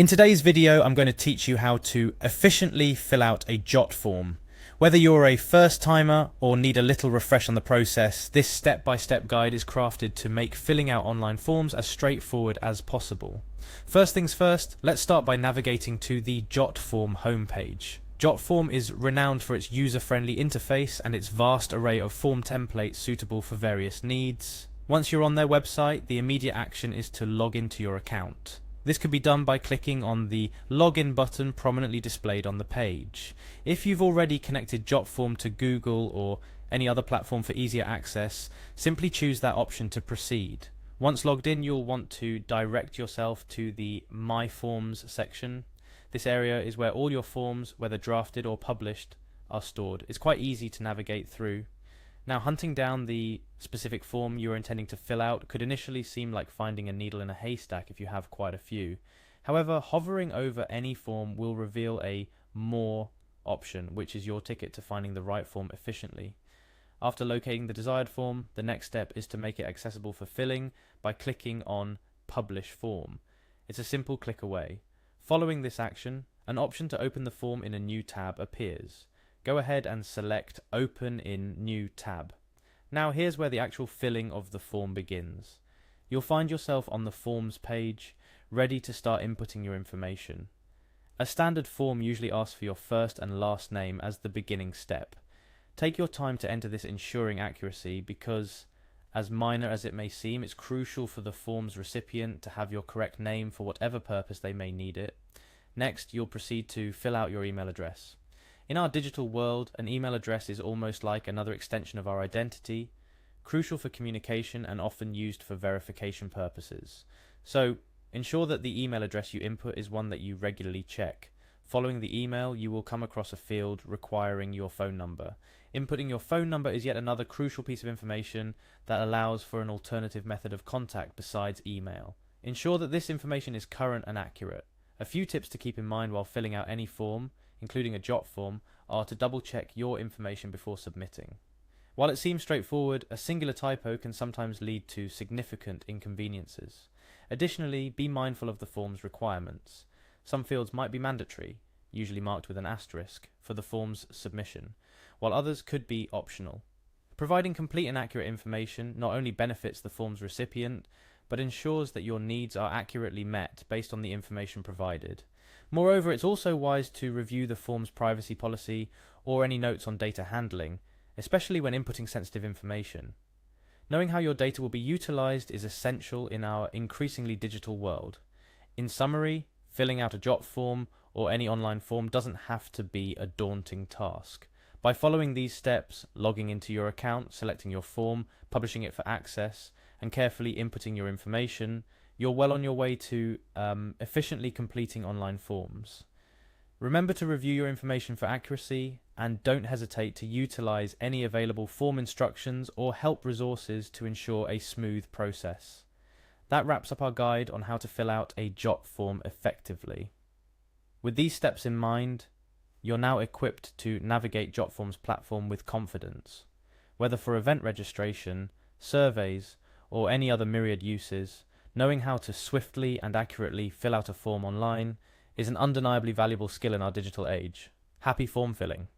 In today's video, I'm going to teach you how to efficiently fill out a Jotform. Whether you're a first timer or need a little refresh on the process, this step-by-step guide is crafted to make filling out online forms as straightforward as possible. First things first, let's start by navigating to the Jotform homepage. Jotform is renowned for its user-friendly interface and its vast array of form templates suitable for various needs. Once you're on their website, the immediate action is to log into your account. This could be done by clicking on the login button prominently displayed on the page. If you've already connected Jotform to Google or any other platform for easier access, simply choose that option to proceed. Once logged in, you'll want to direct yourself to the My Forms section. This area is where all your forms, whether drafted or published, are stored. It's quite easy to navigate through. Now, hunting down the specific form you're intending to fill out could initially seem like finding a needle in a haystack if you have quite a few. However, hovering over any form will reveal a More option, which is your ticket to finding the right form efficiently. After locating the desired form, the next step is to make it accessible for filling by clicking on Publish Form. It's a simple click away. Following this action, an option to open the form in a new tab appears. Go ahead and select Open in New Tab. Now here's where the actual filling of the form begins. You'll find yourself on the Forms page, ready to start inputting your information. A standard form usually asks for your first and last name as the beginning step. Take your time to enter this, ensuring accuracy, because, as minor as it may seem, it's crucial for the form's recipient to have your correct name for whatever purpose they may need it. Next, you'll proceed to fill out your email address. In our digital world, an email address is almost like another extension of our identity, crucial for communication and often used for verification purposes. So, ensure that the email address you input is one that you regularly check. Following the email, you will come across a field requiring your phone number. Inputting your phone number is yet another crucial piece of information that allows for an alternative method of contact besides email. Ensure that this information is current and accurate. A few tips to keep in mind while filling out any form, including a Jotform, are to double-check your information before submitting. While it seems straightforward, a singular typo can sometimes lead to significant inconveniences. Additionally, be mindful of the form's requirements. Some fields might be mandatory, usually marked with an asterisk, for the form's submission, while others could be optional. Providing complete and accurate information not only benefits the form's recipient, but ensures that your needs are accurately met based on the information provided. Moreover, it's also wise to review the form's privacy policy or any notes on data handling, especially when inputting sensitive information. Knowing how your data will be utilized is essential in our increasingly digital world. In summary, filling out a Jotform or any online form doesn't have to be a daunting task. By following these steps, logging into your account, selecting your form, publishing it for access, and carefully inputting your information, you're well on your way to efficiently completing online forms. Remember to review your information for accuracy, and don't hesitate to utilize any available form instructions or help resources to ensure a smooth process. That wraps up our guide on how to fill out a Jotform effectively. With these steps in mind, you're now equipped to navigate Jotform's platform with confidence. Whether for event registration, surveys, or any other myriad uses, knowing how to swiftly and accurately fill out a form online is an undeniably valuable skill in our digital age. Happy form filling!